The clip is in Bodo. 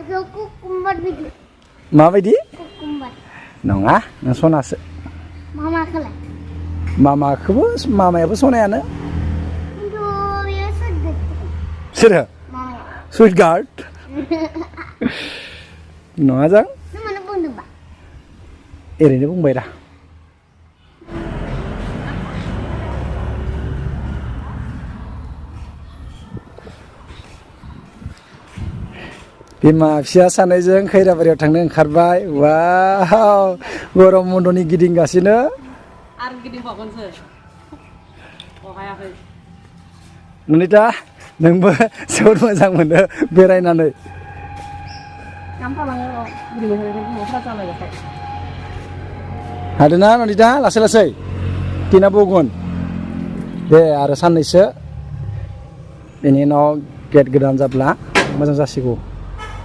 कुकुम्बार बिदि माबायदि कुकुम्बार नङा नों सनासो मामाखौलाय मामायाबो सनायानो खिन्थु बेयो सोरदो सोरो मामाया सुइटगार्ड नङा जां नों मानो बुंदोंबा ओरैनो बुंबाय रा बिमा फिसा सानैजों खैराबारियाव थांनो ओंखारबाय वाव गरम बन्दनि गिदिंगासिनो आरो गिदिंबावगोनसो अहायाखै ननिता नोंबो जोबोद मोजां मोनो बेरायनानै गामफालाङो र' गिदिंबाय थानायखाय बिमाफ्रा जालायबाथाय हादोंना ननिता लासै लासै दिना बगोन दे आरो साननैसो बेनि उनाव गेट गोदान जाब्ला मोजां जासिगौ